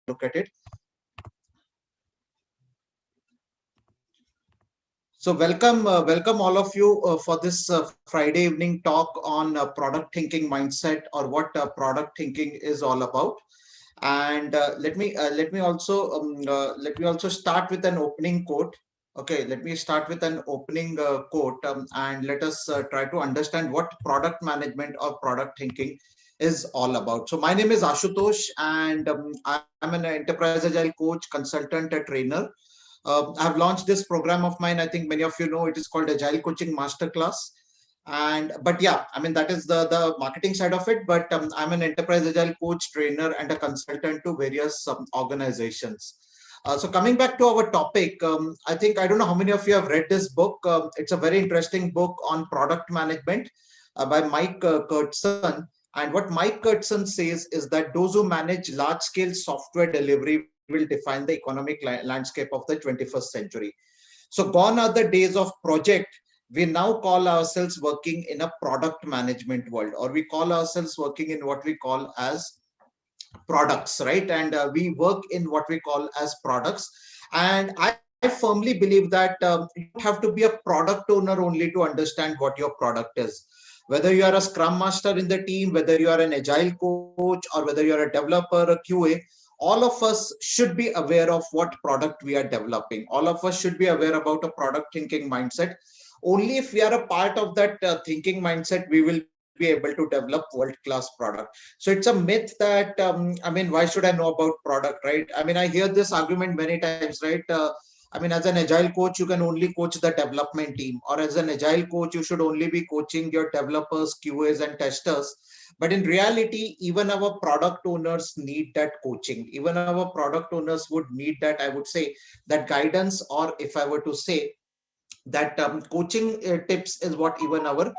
look at it. So welcome all of you for this Friday evening talk on product thinking mindset, or what product thinking is all about. And let me also start with an opening quote. Okay, let me start with an opening quote, and let us try to understand what product management or product thinking is all about. So my name is Ashutosh, and I'm an enterprise agile coach, consultant, a trainer. I've launched this program of mine. I think many of you know it is called Agile Coaching Masterclass. But yeah, I mean, that is the marketing side of it. But I'm an enterprise agile coach, trainer, and a consultant to various organizations. So coming back to our topic, I don't know how many of you have read this book. It's a very interesting book on product management by Mike Kurtson. And what Mike Kurtson says is that those who manage large-scale software delivery will define the economic landscape of the 21st century. So gone are the days of project. We now call ourselves working in a product management world, or we call ourselves working in what we call as products, right? And we work in what we call as products. And I firmly believe that you don't have to be a product owner only to understand what your product is. Whether you are a scrum master in the team, whether you are an agile coach, or whether you are a developer, a QA, all of us should be aware of what product we are developing. All of us should be aware about a product thinking mindset. Only if we are a part of that thinking mindset, we will be able to develop world-class product. So it's a myth that, why should I know about product, right? I mean, I hear this argument many times, right? As an agile coach, you can only coach the development team, or as an agile coach, you should only be coaching your developers, QAs, and testers. But in reality, even our product owners need that coaching. Even our product owners would need that, I would say, that guidance, or if I were to say, that coaching tips is what even our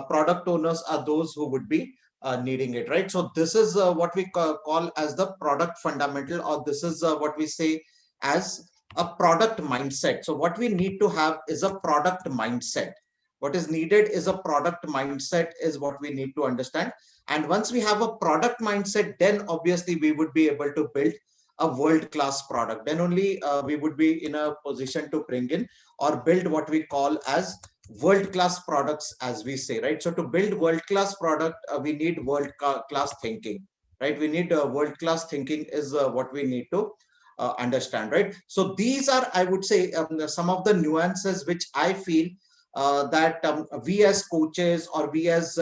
product owners are those who would be needing it, right? So this is what we call as the product fundamental, or this is what we say as a product mindset. So what we need to have is a product mindset. What is needed is a product mindset, is what we need to understand. And once we have a product mindset, then obviously we would be able to build a world-class product. Then only we would be in a position to bring in or build what we call as world-class products, as we say, right? So to build world-class product, we need world-class thinking, right? We need world-class thinking is what we need to understand, right? So these are, I would say, some of the nuances which I feel that we as coaches, or we as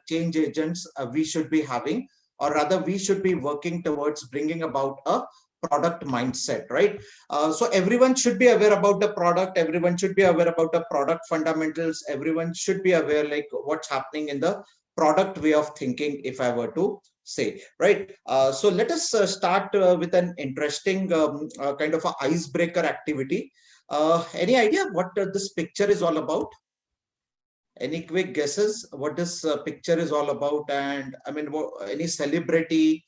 change agents, we should be having, or rather we should be working towards bringing about a product mindset, right? So everyone should be aware about the product. Everyone should be aware about the product fundamentals. Everyone should be aware like what's happening in the product way of thinking, if I were to say, right? So let us start with an interesting kind of a icebreaker activity. Any idea what this picture is all about? Any quick guesses what this picture is all about? And I mean, any celebrity?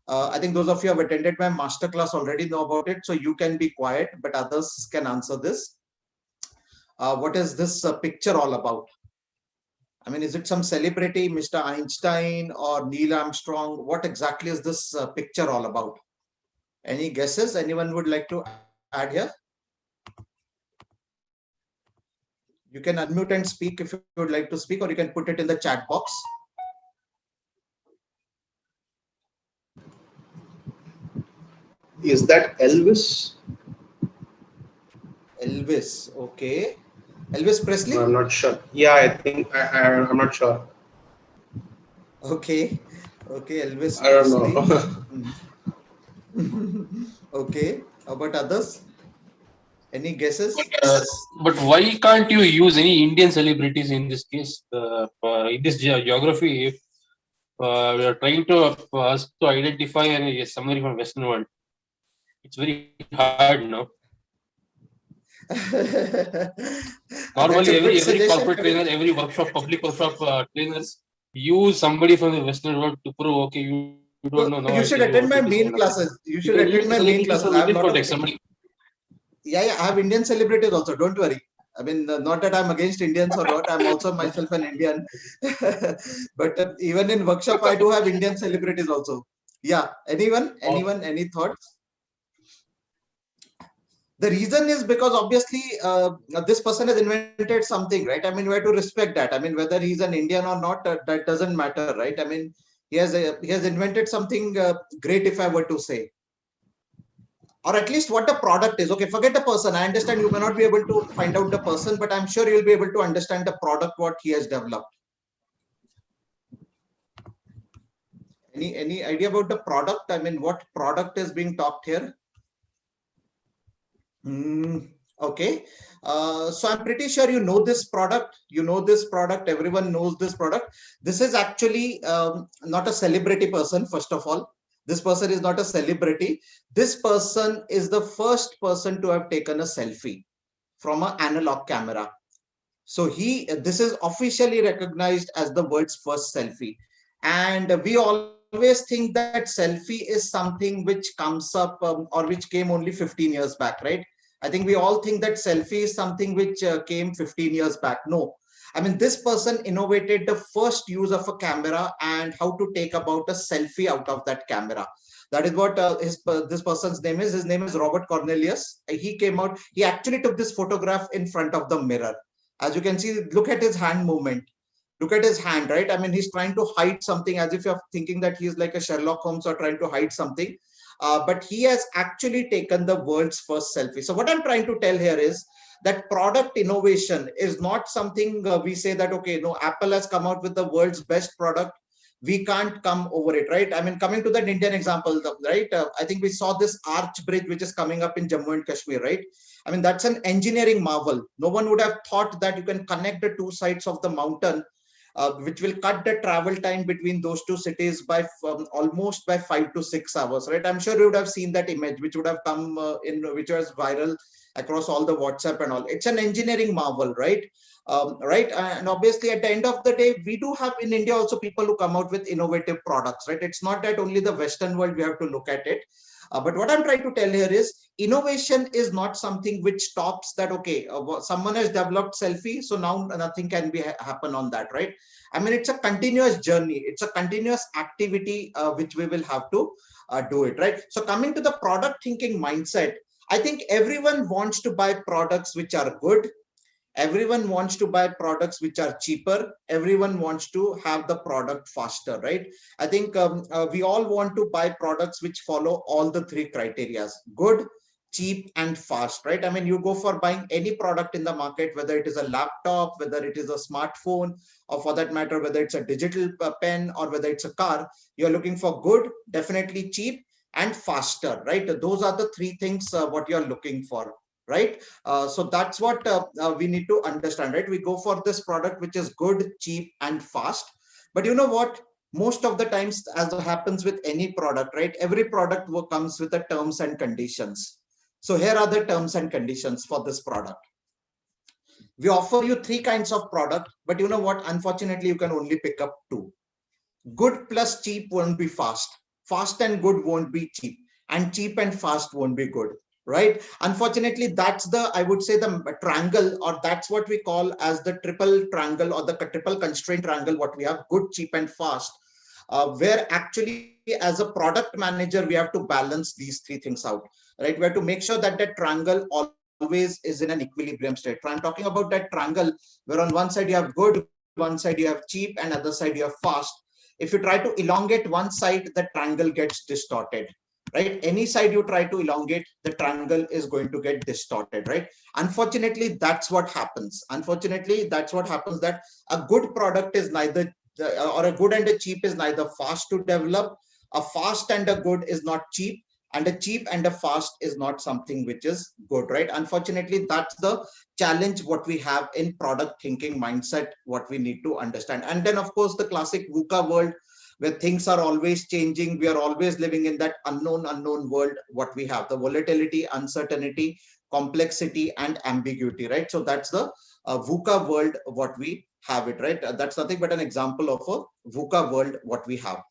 I think those of you who have attended my masterclass already know about it, so you can be quiet, but others can answer this. What is this picture all about? I mean, is it some celebrity, Mr. Einstein or Neil Armstrong? What exactly is this picture all about? Any guesses? Anyone would like to add here? You can unmute and speak if you would like to speak, or you can put it in the chat box. Is that Elvis? Elvis, okay. Elvis Presley? I'm not sure. Yeah, I think I'm not sure. Okay, okay, Elvis I don't Presley. know. Okay, how about others? Any guesses? But why can't you use any Indian celebrities in this case? In this geography, if we are trying to us to identify somebody from Western world, it's very hard, no? Normally, every corporate trainer, every workshop, public workshop trainers use somebody from the Western world to prove, okay, you don't know. You should attend my main classes. You should attend my main classes. I have a lot of somebody. Yeah, I have Indian celebrities also. Don't worry. I mean, not that I'm against Indians or what. I'm also myself an Indian. But even in workshop, I do have Indian celebrities also. Yeah. Anyone? Any thoughts? The reason is because obviously this person has invented something, right? I mean, we have to respect that. I mean, whether he's an Indian or not, that doesn't matter, right? I mean, he has invented something great, if I were to say, or at least what the product is. Okay, forget the person. I understand you may not be able to find out the person, but I'm sure you'll be able to understand the product what he has developed. Any idea about the product? I mean, what product is being talked here? Okay. So I'm pretty sure you know this product. You know this product. Everyone knows this product. This is actually not a celebrity person, first of all. This person is not a celebrity. This person is the first person to have taken a selfie from an analog camera. So this is officially recognized as the world's first selfie. And we always think that selfie is something which comes up or which came only 15 years back, right? I think we all think that selfie is something which came 15 years back. No, I mean, this person innovated the first use of a camera and how to take about a selfie out of that camera. That is what this person's name is. His name is Robert Cornelius. He came out, he actually took this photograph in front of the mirror. As you can see, look at his hand movement. Look at his hand, right? I mean, he's trying to hide something, as if you're thinking that he's like a Sherlock Holmes or trying to hide something. But he has actually taken the world's first selfie. So what I'm trying to tell here is that product innovation is not something we say that, okay, no, Apple has come out with the world's best product, we can't come over it, right? I mean, coming to that Indian example, right? I think we saw this arch bridge which is coming up in Jammu and Kashmir, right? I mean, that's an engineering marvel. No one would have thought that you can connect the two sides of the mountain, which will cut the travel time between those two cities by almost by 5 to 6 hours, right? I'm sure you would have seen that image, which would have come which was viral across all the WhatsApp and all. It's an engineering marvel, right? Right. And obviously, at the end of the day, we do have in India also people who come out with innovative products, right? It's not that only the Western world we have to look at it. But what I'm trying to tell here is innovation is not something which stops that, okay, someone has developed selfie, so now nothing can be happen on that, right? I mean, it's a continuous journey. It's a continuous activity which we will have to do it, right? So coming to the product thinking mindset, I think everyone wants to buy products which are good. Everyone wants to buy products which are cheaper. Everyone wants to have the product faster, right? I think we all want to buy products which follow all the three criterias: good, cheap, and fast, right? I mean, you go for buying any product in the market, whether it is a laptop, whether it is a smartphone, or for that matter, whether it's a digital pen or whether it's a car, you're looking for good, definitely cheap, and faster, right? Those are the three things what you're looking for, right? So that's what we need to understand, right? We go for this product which is good, cheap, and fast. But you know what? Most of the times, as happens with any product, right? Every product comes with the terms and conditions. So here are the terms and conditions for this product. We offer you three kinds of product, but you know what? Unfortunately, you can only pick up two. Good plus cheap won't be fast. Fast and good won't be cheap. And cheap and fast won't be good, right? Unfortunately, that's the, I would say, the triangle, or that's what we call as the triple triangle or the triple constraint triangle, what we have: good, cheap, and fast. Where actually, as a product manager, we have to balance these three things out, right? We have to make sure that that triangle always is in an equilibrium state. So I'm talking about that triangle where on one side you have good, one side you have cheap, and other side you have fast. If you try to elongate one side, the triangle gets distorted, right? Any side you try to elongate, the triangle is going to get distorted, right? Unfortunately, that's what happens. Unfortunately, that's what happens, that a good product is neither, or a good and a cheap is neither fast to develop. A fast and a good is not cheap, and a cheap and a fast is not something which is good, right? Unfortunately, that's the challenge what we have in product thinking mindset, what we need to understand. And then, of course, the classic VUCA world, where things are always changing. We are always living in that unknown world, what we have: the volatility, uncertainty, complexity, and ambiguity, right? So that's the VUCA world, what we have it, right? That's nothing but an example of a VUCA world, what we have.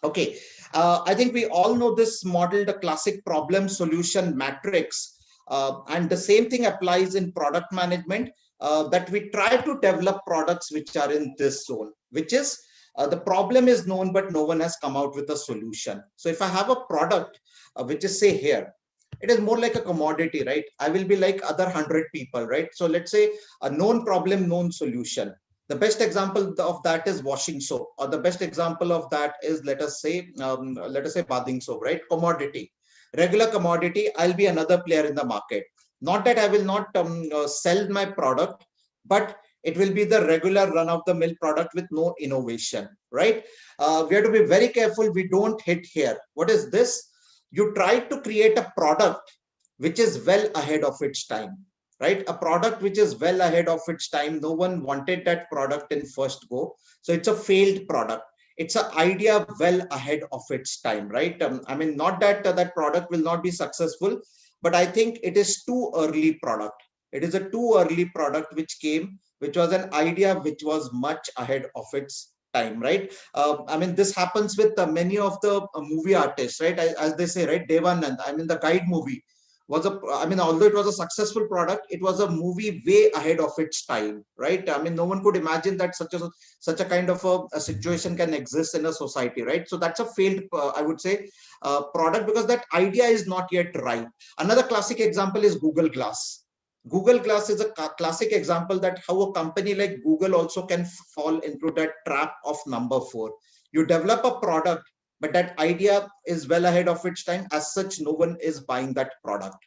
Okay, I think we all know this model, the classic problem solution matrix. And the same thing applies in product management, that we try to develop products which are in this zone, which is the problem is known, but no one has come out with a solution. So if I have a product which is, say, here, It is more like a commodity, right? I will be like other 100 people, right? So let's say a known problem, known solution. The best example of that is washing soap, or the best example of that is, let us say bathing soap, right? Commodity, regular commodity. I'll be another player in the market. Not that I will not sell my product, but it will be the regular run of the mill product with no innovation, right? We have to be very careful we don't hit here. What is this? You try to create a product which is well ahead of its time, right? A product which is well ahead of its time. No one wanted that product in first go. So it's a failed product. It's an idea well ahead of its time, right? I mean, not that that product will not be successful, but I think it is too early product. It is a too early product which came, which was an idea which was much ahead of its time, right? I mean, this happens with many of the movie artists, right? As they say, right? Devanand, I mean, the Guide movie was I mean, although it was a successful product, it was a movie way ahead of its time, right? I mean, no one could imagine that such a kind of a situation can exist in a society, right? So that's a failed, I would say, product, because that idea is not yet right. Another classic example is Google Glass. Google Glass is a classic example that how a company like Google also can fall into that trap of number four. You develop a product, but that idea is well ahead of its time. As such, no one is buying that product.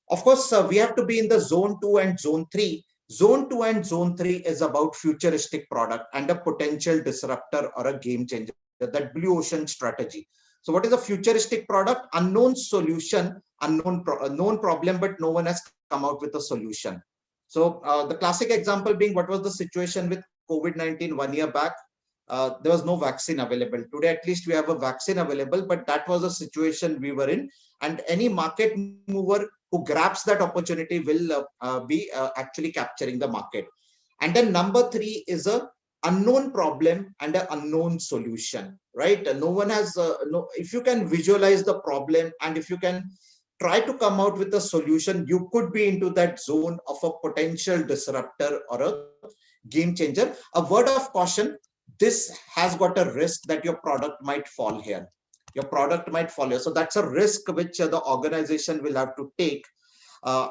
Of course, we have to be in the zone 2 and zone 3. Zone 2 and zone 3 is about futuristic product and a potential disruptor or a game changer, that blue ocean strategy. So what is a futuristic product? Unknown solution, known problem, but no one has come out with a solution. So the classic example being, what was the situation with COVID-19 1 year back? There was no vaccine available. Today, at least we have a vaccine available, but that was a situation we were in. And any market mover who grabs that opportunity will be actually capturing the market. And then number 3 is a unknown problem and an unknown solution, right? No one has, if you can visualize the problem and if you can try to come out with a solution, you could be into that zone of a potential disruptor or a game changer. A word of caution, this has got a risk that your product might fall here. Your product might fall here. So that's a risk which the organization will have to take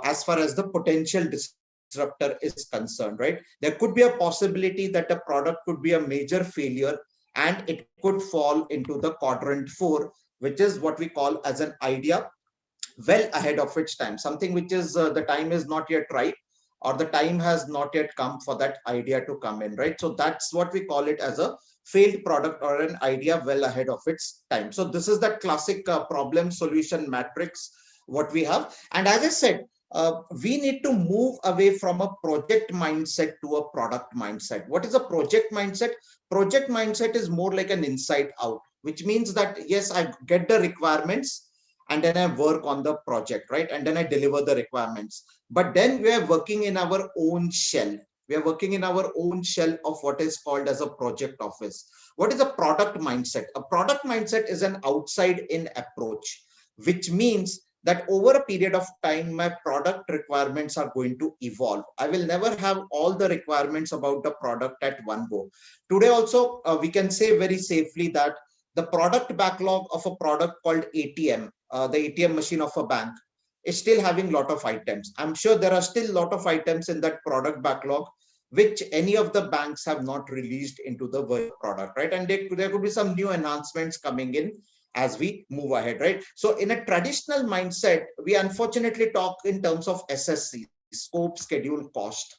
as far as the potential disruptor is concerned, right? There could be a possibility that a product could be a major failure and it could fall into the quadrant 4, which is what we call as an idea well ahead of its time, something which is the time is not yet ripe, or the time has not yet come for that idea to come in, right? So that's what we call it as a failed product or an idea well ahead of its time. So this is that classic problem solution matrix what we have. And as I said, we need to move away from a project mindset to a product mindset. What is a project mindset? Project mindset is more like an inside out, which means that yes, I get the requirements and then I work on the project, right? And then I deliver the requirements. But then we are working in our own shell. We are working in our own shell of what is called as a project office. What is a product mindset? A product mindset is an outside in approach, which means that over a period of time, my product requirements are going to evolve. I will never have all the requirements about the product at one go. Today also, we can say very safely that the product backlog of a product called ATM, the ATM machine of a bank, is still having a lot of items. I'm sure there are still a lot of items in that product backlog which any of the banks have not released into the product, right? And there could be some new enhancements coming in as we move ahead, right? So in a traditional mindset, we unfortunately talk in terms of SSC, scope, schedule, cost.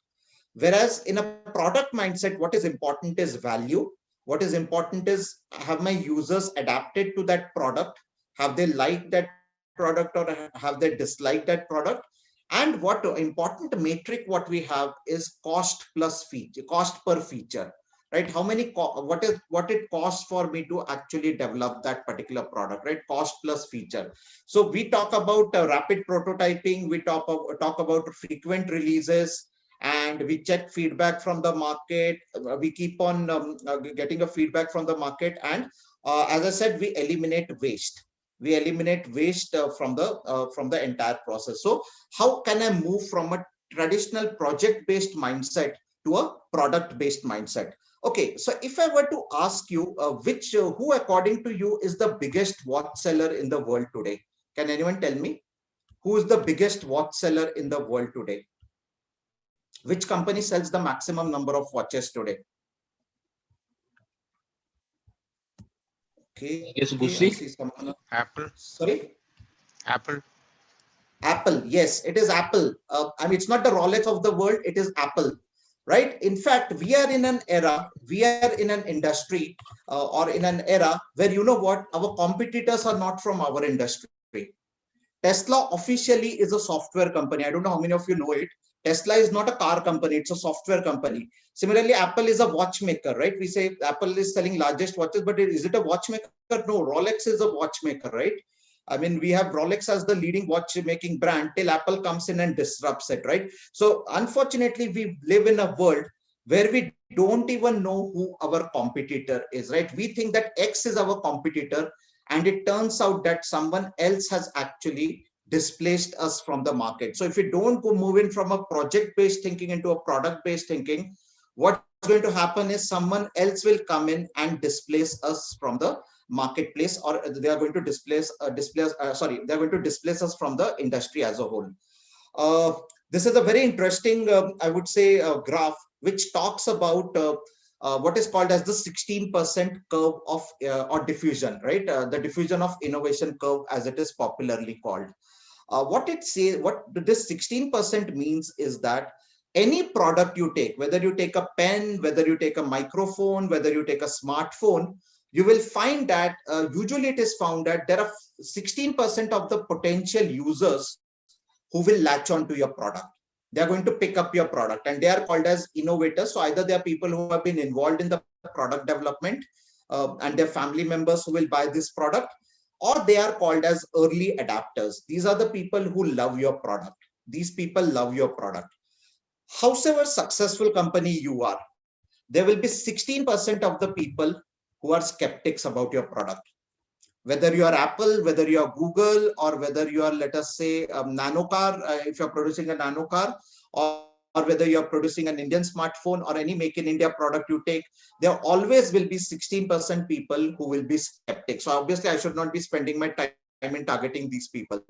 Whereas in a product mindset, what is important is value. What is important is, have my users adapted to that product? Have they liked that product or have they disliked that product? And what important metric what we have is cost plus feature, cost per feature, right? How many, what it costs for me to actually develop that particular product, right? Cost plus feature. So we talk about rapid prototyping, we talk about frequent releases, and we check feedback from the market. We keep on getting a feedback from the market, and as I said, we eliminate waste. We eliminate waste from the entire process. So how can I move from a traditional project based mindset to a product based mindset? Okay, so if I were to ask you, who according to you is the biggest watch seller in the world today? Can anyone tell me? who is the biggest watch seller in the world today? Which company sells the maximum number of watches today? Okay, Yes, I see Gusi. someone. Apple. Sorry? Apple. Apple. Yes, it is Apple. I mean, it's not the Rolex of the world. It is Apple, right? In fact, we are in an era, we are in an industry or in an era where, you know what, our competitors are not from our industry. Tesla officially is a software company. I don't know how many of you know it. Tesla is not a car company, it's a software company. Similarly, Apple is a watchmaker, right? We say Apple is selling largest watches, but is it a watchmaker? No, Rolex is a watchmaker, right? I mean, we have Rolex as the leading watchmaking brand till Apple comes in and disrupts it, right? So unfortunately, we live in a world where we don't even know who our competitor is, right? We think that X is our competitor, and it turns out that someone else has actually displaced us from the market. So if we don't go move in from a project-based thinking into a product-based thinking, what's going to happen is someone else will come in and displace us from the marketplace, or they are going to they're going to displace us from the industry as a whole. This is a very interesting, I would say, graph which talks about what is called as the 16% curve of or diffusion, right? The diffusion of innovation curve, as it is popularly called. What it says, what this 16% means is that any product you take, whether you take a pen, whether you take a microphone, whether you take a smartphone, you will find that usually it is found that there are 16% of the potential users who will latch on to your product. They are going to pick up your product, and they are called as innovators. So either they are people who have been involved in the product development and their family members who will buy this product, or they are called as early adapters. These are the people who love your product. These people love your product. Howsoever successful company you are, there will be 16% of the people who are skeptics about your product. Whether you are Apple, whether you are Google, or whether you are, let us say, nano car, if you're producing a nano car, or whether you're producing an Indian smartphone or any make in India product you take, there always will be 16% people who will be skeptics. So obviously I should not be spending my time in targeting these people,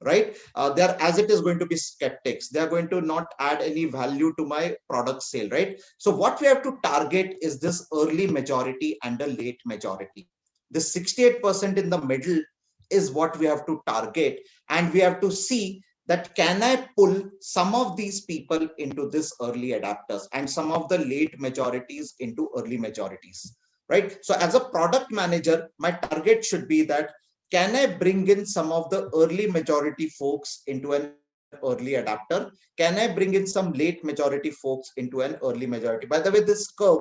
right? They are, as it is, going to be skeptics. They are going to not add any value to my product sale, right? So what we have to target is this early majority and the late majority. The 68% in the middle is what we have to target, and we have to see that can I pull some of these people into this early adapters and some of the late majorities into early majorities, right? So as a product manager, my target should be that can I bring in some of the early majority folks into an early adapter? Can I bring in some late majority folks into an early majority? By the way, this curve,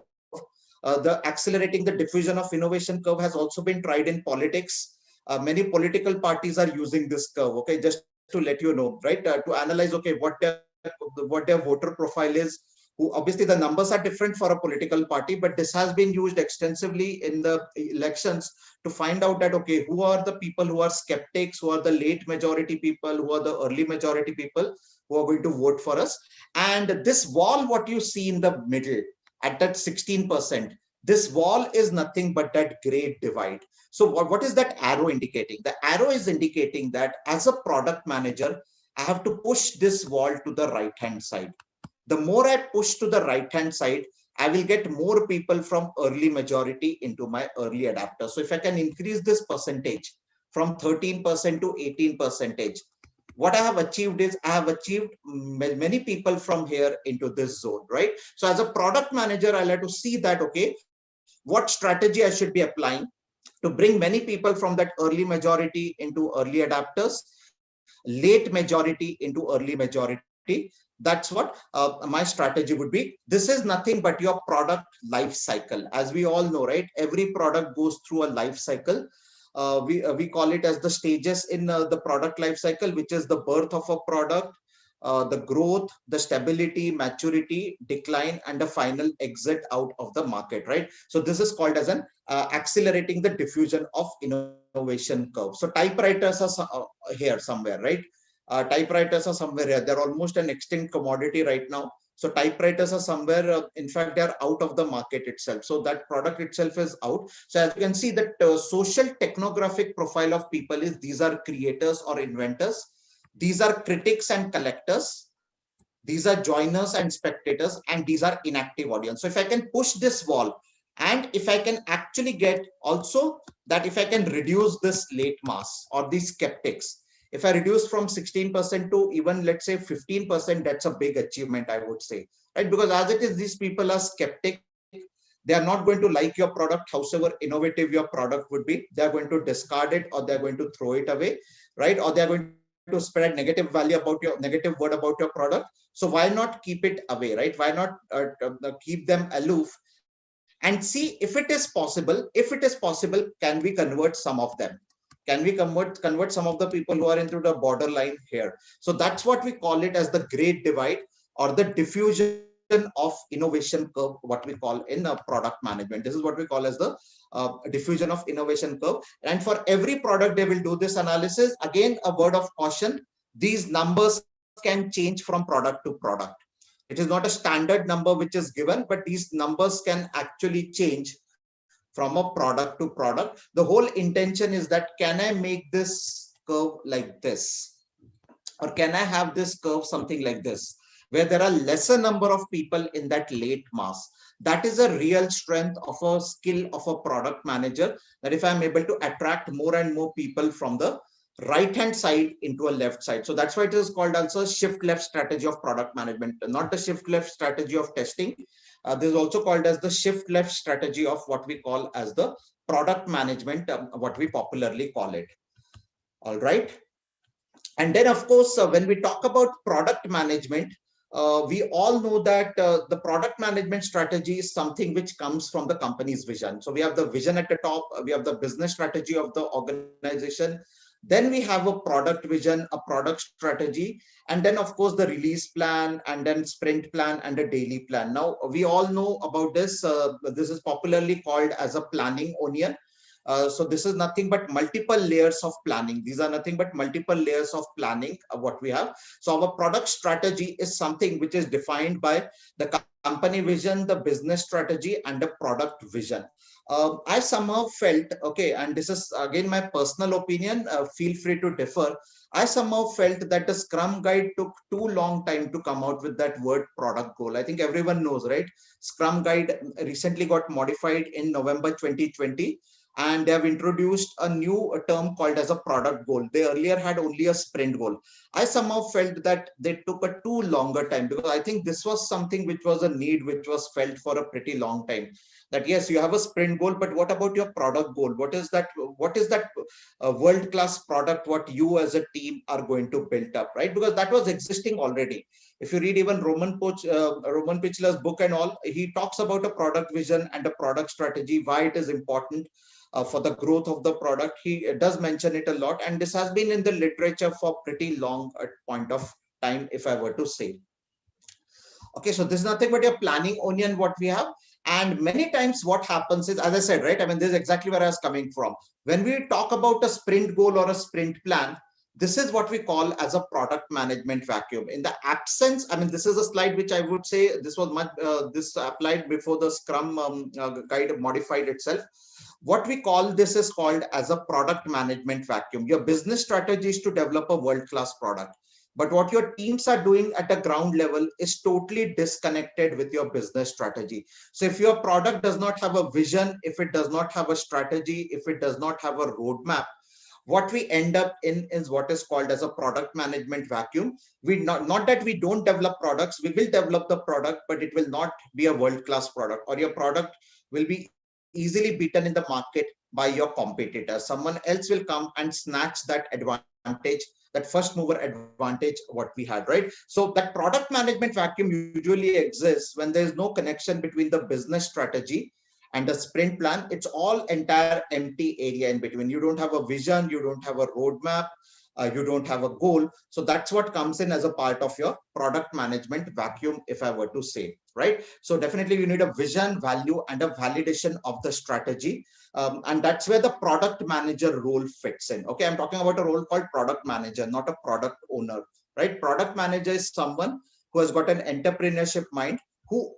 the accelerating the diffusion of innovation curve, has also been tried in politics. Many political parties are using this curve. Okay, just to let you know, right? To analyze, okay, what their voter profile is. Who, obviously, the numbers are different for a political party, but this has been used extensively in the elections to find out that, okay, who are the people who are skeptics, who are the late majority people, who are the early majority people who are going to vote for us. And this wall, what you see in the middle at that 16%, this wall is nothing but that great divide. So what is that arrow indicating? The arrow is indicating that as a product manager, I have to push this wall to the right hand side. The more I push to the right hand side, I will get more people from early majority into my early adapter. So if I can increase this percentage from 13% to 18%, what I have achieved is I have achieved many people from here into this zone, right? So as a product manager, I'll have to see that, okay, what strategy I should be applying to bring many people from that early majority into early adapters, late majority into early majority. That's what my strategy would be. This is nothing but your product life cycle. As we all know, right? Every product goes through a life cycle. We call it as the stages in the product life cycle, which is the birth of a product, the growth, the stability, maturity, decline, and the final exit out of the market, right? So this is called as an accelerating the diffusion of innovation curve. So typewriters are here somewhere, right? Typewriters are somewhere here. They're almost an extinct commodity right now. So typewriters are somewhere, in fact, they're out of the market itself. So that product itself is out. So as you can see, that social technographic profile of people is these are creators or inventors. these are critics and collectors, these are joiners and spectators, and these are inactive audience. So if I can push this wall, and if I can actually get also that if I can reduce this late mass or these skeptics, if I reduce from 16% to even let's say 15%, that's a big achievement, I would say, right? Because as it is, these people are skeptic. They are not going to like your product, howsoever innovative your product would be. They are going to discard it, or they're going to throw it away, right? Or they're going to spread negative value about your negative word about your product. So why not keep it away, right? Why not keep them aloof and see if it is possible? If it is possible, can we convert some of them? Can we convert some of the people who are into the borderline here? So that's what we call it as the great divide, or the diffusion of innovation curve, what we call in product management. This is what we call as the diffusion of innovation curve. And for every product, they will do this analysis. Again, a word of caution: these numbers can change from product to product. It is not a standard number which is given, but these numbers can actually change from a product to product. The whole intention is that, can I make this curve like this? Or can I have this curve something like this, where there are lesser number of people in that late mass? That is a real strength of a skill of a product manager, that if I'm able to attract more and more people from the right hand side into a left side. So that's why it is called also shift left strategy of product management, not the shift left strategy of testing. This is also called as the shift left strategy of what we call as the product management, what we popularly call it. All right. And then, of course, when we talk about product management, we all know that the product management strategy is something which comes from the company's vision. So we have the vision at the top, we have the business strategy of the organization, then we have a product vision, a product strategy, and then, of course, the release plan, and then sprint plan, and a daily plan. Now, we all know about this. This is popularly called as a planning onion. So this is nothing but multiple layers of planning. These are nothing but multiple layers of planning what we have. So our product strategy is something which is defined by the company vision, the business strategy, and the product vision. I somehow felt, okay, and this is again my personal opinion, feel free to differ. I somehow felt that the Scrum Guide took too long time to come out with that word product goal. I think everyone knows, right? Scrum Guide recently got modified in November 2020, and they have introduced a new term called as a product goal. They earlier had only a sprint goal. I somehow felt that they took a too longer time, because I think this was something which was a need which was felt for a pretty long time. That yes, you have a sprint goal, but what about your product goal? What is that? What is that world-class product what you as a team are going to build up, right? Because that was existing already. If you read even Roman Pichler's book and all, he talks about a product vision and a product strategy, why it is important for the growth of the product. He does mention it a lot, and this has been in the literature for pretty long point of time, if I were to say. Okay, so this is nothing but a planning onion what we have. And many times what happens is, as I said, right, I mean, this is exactly where I was coming from. When we talk about a sprint goal or a sprint plan, this is what we call as a product management vacuum. In the absence, I mean, this is a slide which I would say this was much, this applied before the Scrum guide modified itself. What we call this is called as a product management vacuum. Your business strategy is to develop a world-class product, but what your teams are doing at a ground level is totally disconnected with your business strategy. So if your product does not have a vision, if it does not have a strategy, if it does not have a roadmap, what we end up in is what is called as a product management vacuum. We not that we don't develop products, we will develop the product, but it will not be a world-class product, or your product will be easily beaten in the market by your competitors. Someone else will come and snatch that advantage, that first mover advantage what we had, right? So that product management vacuum usually exists when there is no connection between the business strategy and the sprint plan. It's all entire empty area in between. You don't have a vision, you don't have a roadmap, you don't have a goal. So that's what comes in as a part of your product management vacuum, if I were to say, right? So definitely you need a vision, value, and a validation of the strategy. And that's where the product manager role fits in. Okay, I'm talking about a role called product manager, not a product owner, right? Product manager is someone who has got an entrepreneurship mind, who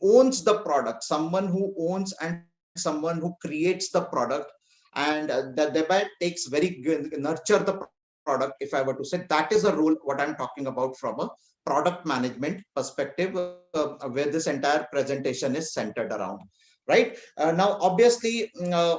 owns the product, someone who owns and someone who creates the product, and that thereby takes very good, nurture the product product, if I were to say, that is a role what I'm talking about from a product management perspective, where this entire presentation is centered around. Right now, obviously,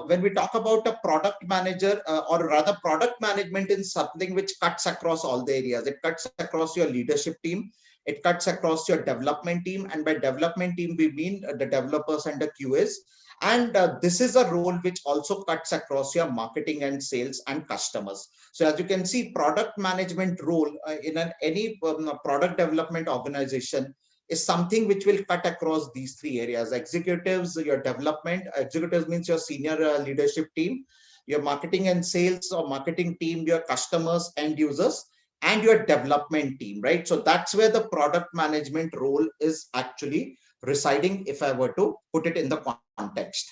when we talk about a product manager, or rather product management is something which cuts across all the areas. It cuts across your leadership team, it cuts across your development team, and by development team we mean the developers and the QAs. And this is a role which also cuts across your marketing and sales and customers. So as you can see, product management role in any product development organization is something which will cut across these three areas: executives, your development. Executives means your senior leadership team, your marketing and sales or marketing team, your customers, end users, and your development team, right? So that's where the product management role is actually residing, if I were to put it in the context.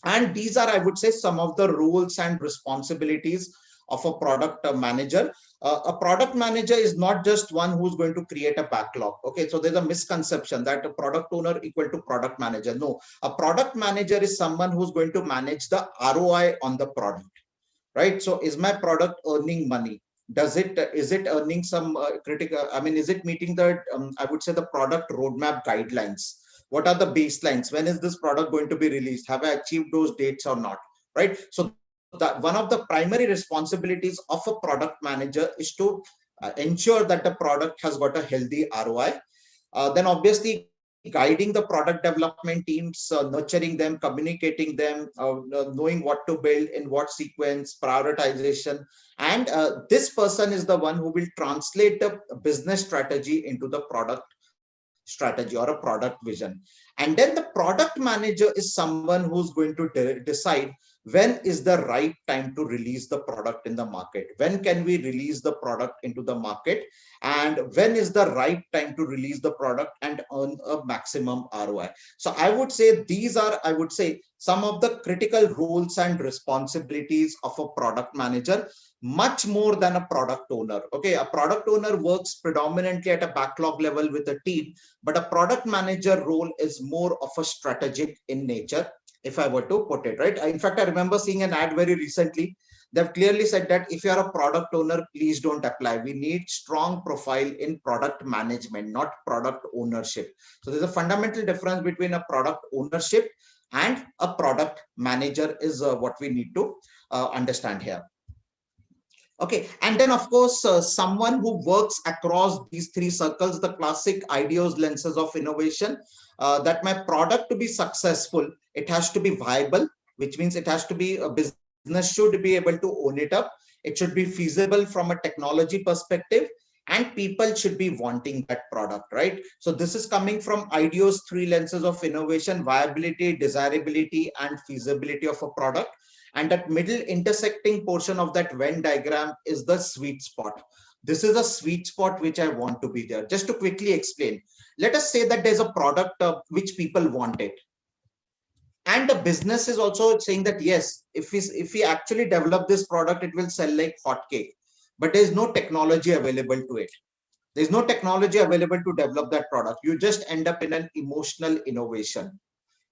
And these are, I would say, some of the roles and responsibilities of a product manager. A product manager is not just one who's going to create a backlog. Okay, so there's a misconception that a product owner equal to product manager. No, a product manager is someone who's going to manage the ROI on the product, right? So is my product earning money? Is it earning some critical, I mean, is it meeting the I would say the product roadmap guidelines? What are the baselines? When is this product going to be released? Have I achieved those dates or not? Right? So that one of the primary responsibilities of a product manager is to ensure that the product has got a healthy ROI. Then obviously guiding the product development teams, nurturing them, communicating them, knowing what to build in what sequence, prioritization. And this person is the one who will translate the business strategy into the product strategy or a product vision. And then the product manager is someone who's going to decide when is the right time to release the product in the market. When can we release the product into the market? And when is the right time to release the product and earn a maximum ROI? So I would say these are, I would say, some of the critical roles and responsibilities of a product manager, much more than a product owner. Okay, a product owner works predominantly at a backlog level with a team, but a product manager role is more of a strategic in nature, if I were to put it, right? In fact, I remember seeing an ad very recently. They've clearly said that if you're a product owner, please don't apply. We need strong profile in product management, not product ownership. So there's a fundamental difference between a product ownership and a product manager is what we need to understand here. Okay, and then of course, someone who works across these three circles, the classic ideas lenses of innovation, that my product to be successful, it has to be viable, which means it has to be, a business should be able to own it up. It should be feasible from a technology perspective, and people should be wanting that product, right? So this is coming from ideas three lenses of innovation: viability, desirability, and feasibility of a product. And that middle intersecting portion of that Venn diagram is the sweet spot. This is a sweet spot which I want to be there. Just to quickly explain, let us say that there's a product which people want it. And the business is also saying that, yes, if we actually develop this product, it will sell like hotcake. But there's no technology available to it. There's no technology available to develop that product. You just end up in an emotional innovation.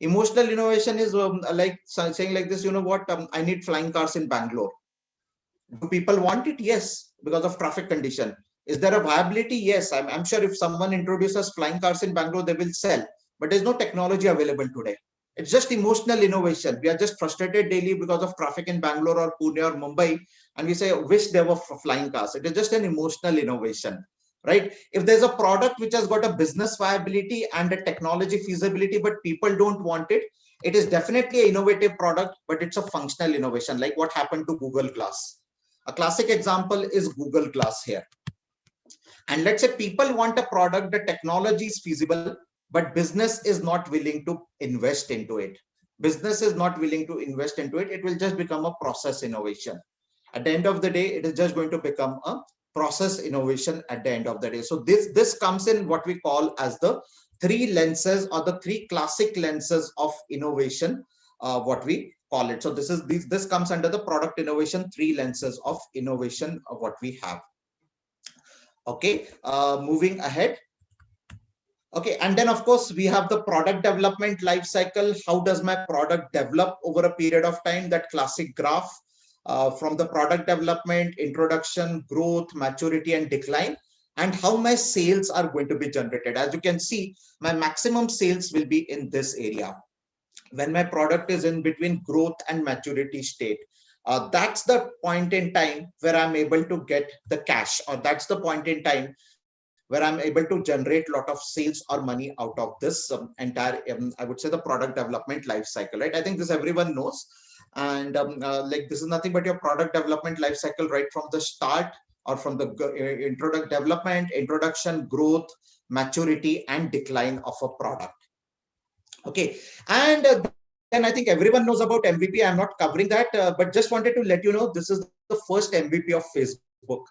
Emotional innovation is like saying like this, you know what, I need flying cars in Bangalore. Do people want it? Yes, because of traffic condition. Is there a viability? Yes, I'm sure if someone introduces flying cars in Bangalore, they will sell. But there's no technology available today. It's just emotional innovation. We are just frustrated daily because of traffic in Bangalore or Pune or Mumbai. And we say, wish there were flying cars. It is just an emotional innovation. Right? If there's a product which has got a business viability and a technology feasibility, but people don't want it, it is definitely an innovative product, but it's a functional innovation, like what happened to Google Glass. A classic example is Google Glass here. And let's say people want a product, the technology is feasible, but business is not willing to invest into it. Business is not willing to invest into it. It will just become a process innovation. At the end of the day, it is just going to become a process innovation at the end of the day. So this comes in what we call as the three lenses or the three classic lenses of innovation, what we call it. So this comes under the product innovation, three lenses of innovation of what we have. Okay, moving ahead. Okay, and then of course we have the product development life cycle. How does my product develop over a period of time? That classic graph. from the product development, introduction, growth, maturity, and decline, and how my sales are going to be generated. As you can see, my maximum sales will be in this area when my product is in between growth and maturity state. That's the point in time where I'm able to get the cash, or that's the point in time where I'm able to generate a lot of sales or money out of this entire, I would say, the product development life cycle, right? I think this everyone knows. And like, this is nothing but your product development life cycle, right from the start, or from the development, introduction, growth, maturity, and decline of a product. Okay, and then I think everyone knows about MVP. I'm not covering that, but just wanted to let you know this is the first MVP of Facebook.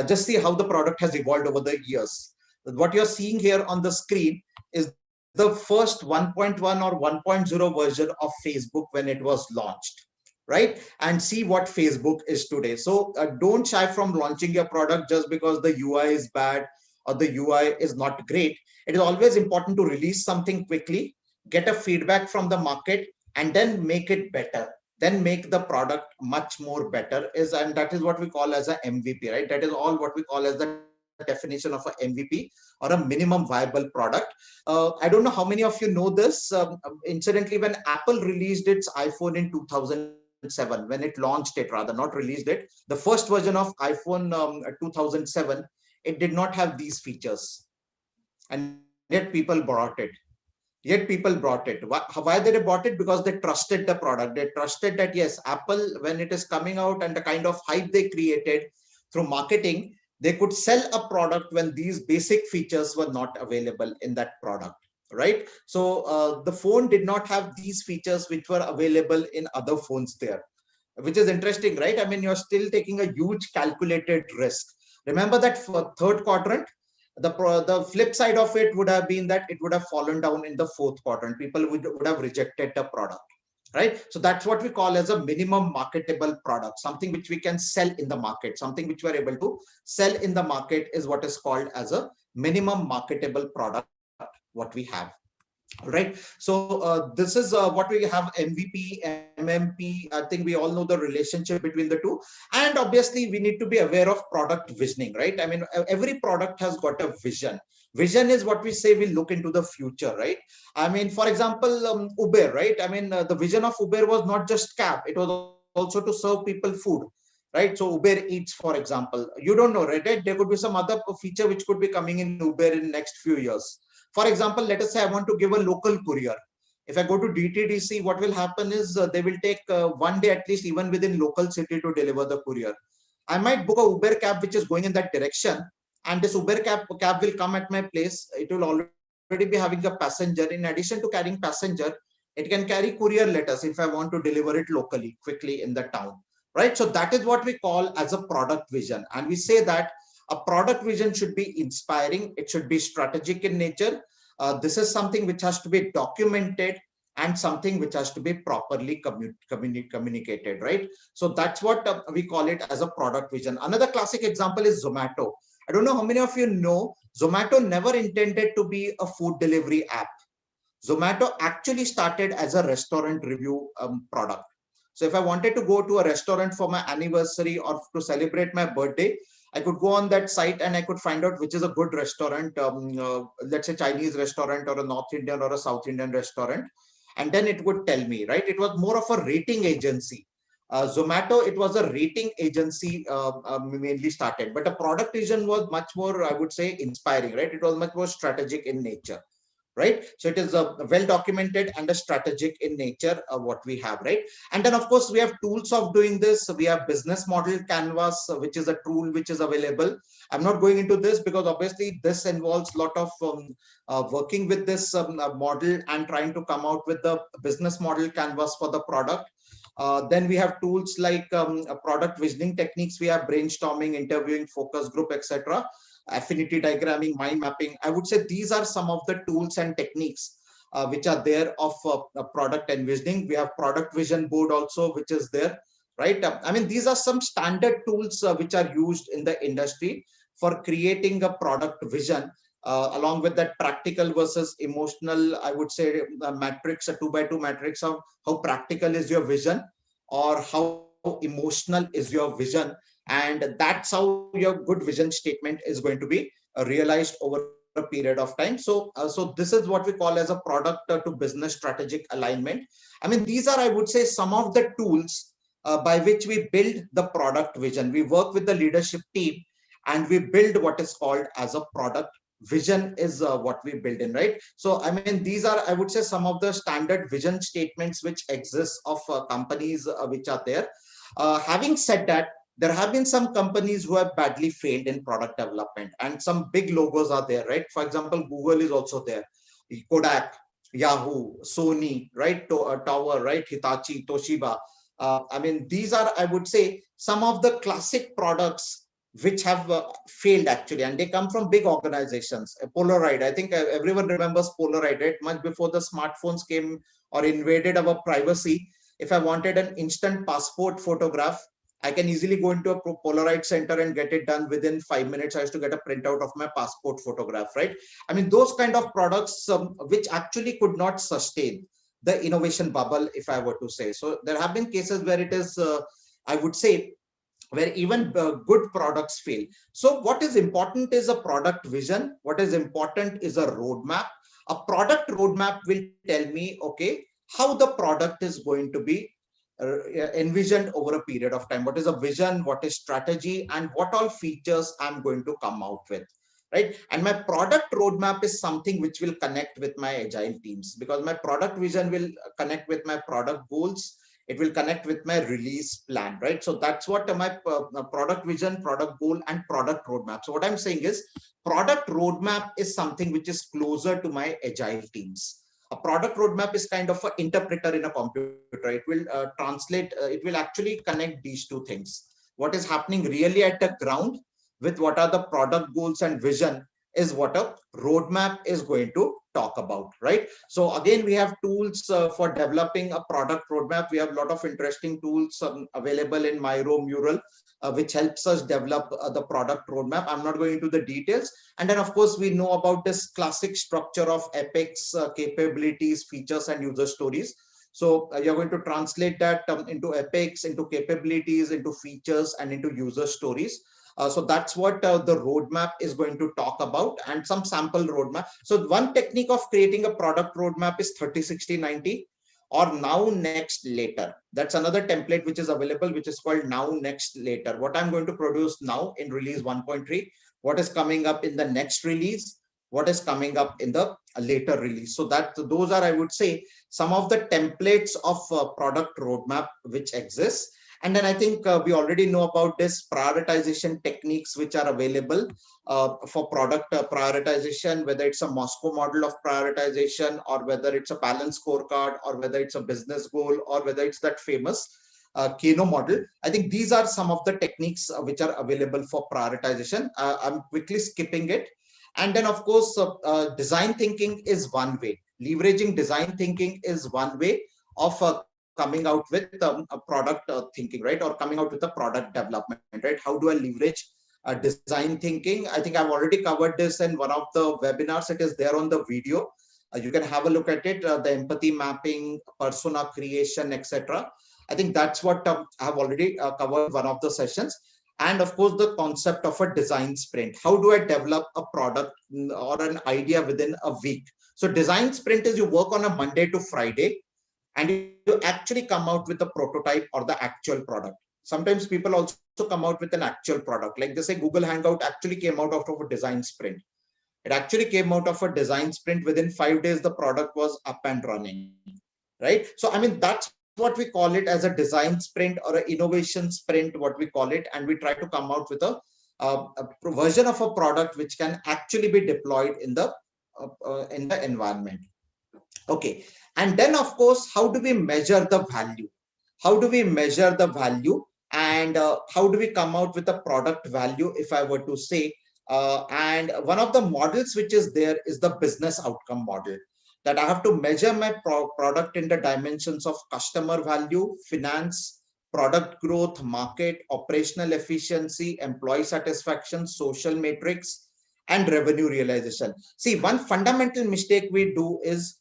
Just see how the product has evolved over the years. What you're seeing here on the screen is the first 1.1 or 1.0 version of Facebook when it was launched, right? And see what Facebook is today. So don't shy from launching your product just because the UI is bad or the UI is not great. It is always important to release something quickly, get a feedback from the market, and then make it better, then make the product much more better. And that is what we call as a MVP, right? That is all what we call as the definition of a MVP, or a minimum viable product. I don't know how many of you know this. Incidentally, when Apple released its iPhone in 2007, when it launched it, rather, not released it, the first version of iPhone 2007, it did not have these features, and yet people bought it. Why did they bought it? Because they trusted the product. They trusted that, yes, Apple, when it is coming out, and the kind of hype they created through marketing, they could sell a product when these basic features were not available in that product, right? So the phone did not have these features which were available in other phones there, which is interesting, right? I mean, you're still taking a huge calculated risk. Remember that for third quadrant, the flip side of it would have been that it would have fallen down in the fourth quadrant. People would have rejected the product, right? So that's what we call as a minimum marketable product, something which we can sell in the market, something which we're able to sell in the market is what is called as a minimum marketable product, what we have. Right. So this is what we have: MVP, MMP. I think we all know the relationship between the two. And obviously, we need to be aware of product visioning, right? I mean, every product has got a vision. Vision is what we say we look into the future, right? I mean, for example, Uber, right? I mean, the vision of Uber was not just cab; it was also to serve people food, right? So Uber Eats, for example, you don't know, right? There could be some other feature which could be coming in Uber in next few years. For example, let us say I want to give a local courier. If I go to DTDC, what will happen is they will take 1 day at least, even within local city, to deliver the courier. I might book a Uber cab which is going in that direction, and this Uber cab will come at my place. It will already be having a passenger. In addition to carrying passenger, it can carry courier letters if I want to deliver it locally, quickly in the town, right? So that is what we call as a product vision. And we say that a product vision should be inspiring. It should be strategic in nature. This is something which has to be documented, and something which has to be properly communicated, right? So that's what we call it as a product vision. Another classic example is Zomato. I don't know how many of you know, Zomato never intended to be a food delivery app. Zomato actually started as a restaurant review product. So if I wanted to go to a restaurant for my anniversary or to celebrate my birthday, I could go on that site and I could find out which is a good restaurant, let's say Chinese restaurant or a North Indian or a South Indian restaurant. And then it would tell me, right? It was more of a rating agency. Zomato, it was a rating agency mainly started, but the product vision was much more, I would say, inspiring, right? It was much more strategic in nature, right? So it is well documented and a strategic in nature what we have, right? And then of course we have tools of doing this. We have business model canvas, which is a tool which is available. I'm not going into this because obviously this involves a lot of working with this model and trying to come out with the business model canvas for the product. Then we have tools like product visioning techniques. We have brainstorming, interviewing, focus group, etc., affinity diagramming, mind mapping. I would say these are some of the tools and techniques which are there of product envisioning. We have product vision board also, which is there, right? I mean, these are some standard tools which are used in the industry for creating a product vision, along with that practical versus emotional, I would say, matrix, a 2x2 matrix of how practical is your vision, or how emotional is your vision, and that's how your good vision statement is going to be realized over a period of time. So this is what we call as a product to business strategic alignment. I mean, these are, I would say, some of the tools by which we build the product vision. We work with the leadership team and we build what is called as a product vision is what we build in, right? So I mean, these are, I would say, some of the standard vision statements which exist of companies which are there. Having said that, there have been some companies who have badly failed in product development, and some big logos are there, right? For example, Google is also there, Kodak, Yahoo, Sony, right? Tower, right? Hitachi, Toshiba. I mean, these are, I would say, some of the classic products which have failed actually, and they come from big organizations. Polaroid, I think everyone remembers Polaroid, right? Much before the smartphones came or invaded our privacy. If I wanted an instant passport photograph, I can easily go into a Polaroid center and get it done within 5 minutes. I used to get a printout of my passport photograph, right? I mean, those kind of products which actually could not sustain the innovation bubble, if I were to say. So there have been cases where it is, I would say, where even good products fail. So what is important is a product vision. What is important is a roadmap. A product roadmap will tell me, okay, how the product is going to be envisioned over a period of time. What is a vision, what is strategy, and what all features I'm going to come out with, right? And my product roadmap is something which will connect with my agile teams, because my product vision will connect with my product goals. It will connect with my release plan, right? So that's what my product vision, product goal, and product roadmap. So what I'm saying is, product roadmap is something which is closer to my agile teams. A product roadmap is kind of an interpreter in a computer. It will translate, it will actually connect these two things. What is happening really at the ground with what are the product goals and vision is what a roadmap is going to talk about, right? So again, we have tools for developing a product roadmap. We have a lot of interesting tools available in Miro Mural, which helps us develop the product roadmap. I'm not going into the details. And then, of course, we know about this classic structure of epics, capabilities, features, and user stories. So you're going to translate that into epics, into capabilities, into features, and into user stories. So that's what the roadmap is going to talk about, and some sample roadmap. So one technique of creating a product roadmap is 30, 60, 90, or now, next, later. That's another template which is available, which is called now, next, later. What I'm going to produce now in release 1.3, what is coming up in the next release, what is coming up in the later release. So that those are, I would say, some of the templates of product roadmap which exists. And then I think we already know about this prioritization techniques which are available for product prioritization, whether it's a Moscow model of prioritization, or whether it's a balanced scorecard, or whether it's a business goal, or whether it's that famous Kano model. I think these are some of the techniques which are available for prioritization. I'm quickly skipping it. And then, of course, design thinking is one way. Leveraging design thinking is one way of coming out with a product thinking, right? Or coming out with a product development, right? How do I leverage design thinking? I think I've already covered this in one of the webinars. It is there on the video. You can have a look at it, the empathy mapping, persona creation, etc. I think that's what I have already covered one of the sessions. And of course, the concept of a design sprint. How do I develop a product or an idea within a week? So design sprint is you work on a Monday to Friday, and you actually come out with a prototype or the actual product. Sometimes people also come out with an actual product. Like they say, Google Hangout actually came out of a design sprint. It actually came out of a design sprint. Within 5 days, the product was up and running, right? So, I mean, that's what we call it as a design sprint or an innovation sprint, what we call it. And we try to come out with a version of a product which can actually be deployed in the environment. Okay. And then, of course, how do we measure the value? How do we measure the value? And how do we come out with a product value, if I were to say? And one of the models which is there is the business outcome model, that I have to measure my product in the dimensions of customer value, finance, product growth, market, operational efficiency, employee satisfaction, social metrics, and revenue realization. See, one fundamental mistake we do is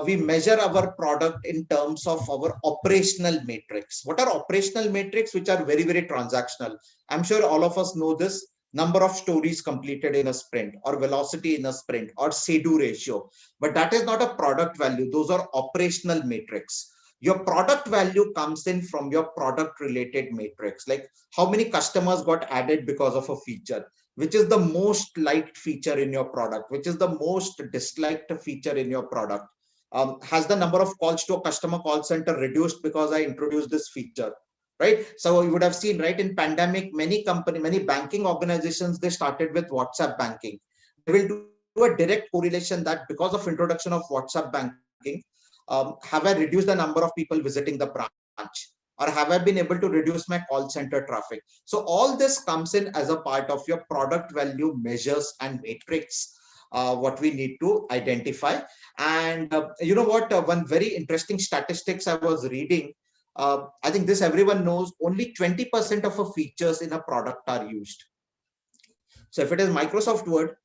we measure our product in terms of our operational matrix. What are operational matrix? Which are very, very transactional. I'm sure all of us know this: number of stories completed in a sprint, or velocity in a sprint, or say-do ratio. But that is not a product value. Those are operational matrix. Your product value comes in from your product related matrix, like how many customers got added because of a feature, which is the most liked feature in your product, which is the most disliked feature in your product. Has the number of calls to a customer call center reduced because I introduced this feature, right? So you would have seen, right, in pandemic, many banking organizations, they started with WhatsApp banking. They will do a direct correlation that because of introduction of WhatsApp banking, have I reduced the number of people visiting the branch, or have I been able to reduce my call center traffic? So all this comes in as a part of your product value measures and matrix, what we need to identify. And you know what? One very interesting statistics I was reading. I think this everyone knows. Only 20% of the features in a product are used. So if it is Microsoft Word,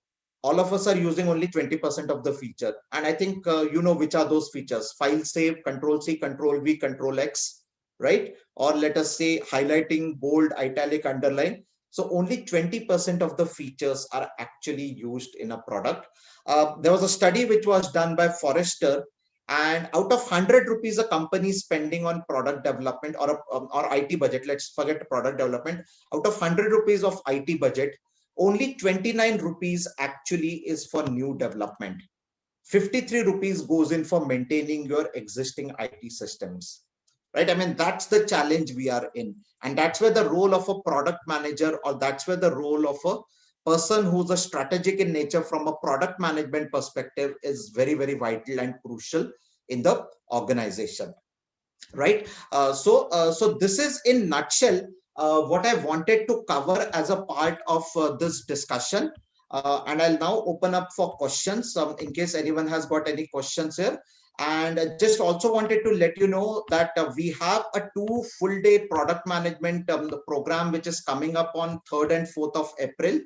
all of us are using only 20% of the feature. And I think you know which are those features: file save, control C, control V, control X, right? Or let us say highlighting, bold, italic, underline. So only 20% of the features are actually used in a product. There was a study which was done by Forrester, and out of 100 rupees a company is spending on product development, or IT budget, let's forget product development. Out of 100 rupees of IT budget, only 29 rupees actually is for new development. 53 rupees goes in for maintaining your existing IT systems, right? I mean, that's the challenge we are in. And that's where the role of a product manager, or that's where the role of a person who's a strategic in nature from a product management perspective is very, very vital and crucial in the organization, right? So this is in nutshell what I wanted to cover as a part of this discussion. And I'll now open up for questions in case anyone has got any questions here. And I just also wanted to let you know that we have a 2 full-day product management program which is coming up on 3rd and 4th of April.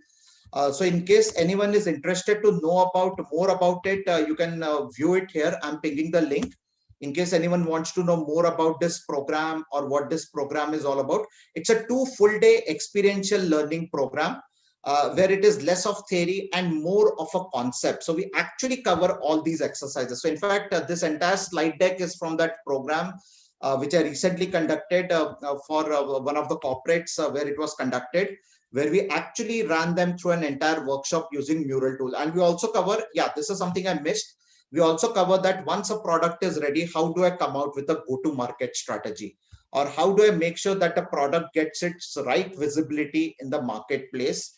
So in case anyone is interested to know about more about it, you can view it here. I'm pinging the link. In case anyone wants to know more about this program or what this program is all about, it's a 2 full-day experiential learning program where it is less of theory and more of a concept. So we actually cover all these exercises. So in fact, this entire slide deck is from that program which I recently conducted for one of the corporates where it was conducted, where we actually ran them through an entire workshop using Mural tool. And we also cover, yeah, this is something I missed. We also cover that once a product is ready, how do I come out with a go-to-market strategy? Or how do I make sure that the product gets its right visibility in the marketplace,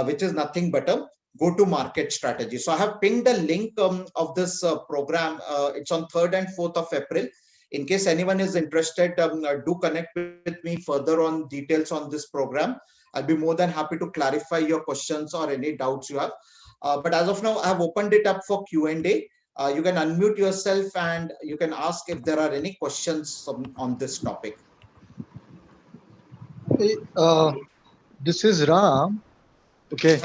which is nothing but a go-to-market strategy. So I have pinged the link of this program. It's on 3rd and 4th of April. In case anyone is interested, do connect with me further on details on this program. I'll be more than happy to clarify your questions or any doubts you have. But as of now, I have opened it up for Q&A. You can unmute yourself and you can ask if there are any questions on this topic. This is Ram. Okay.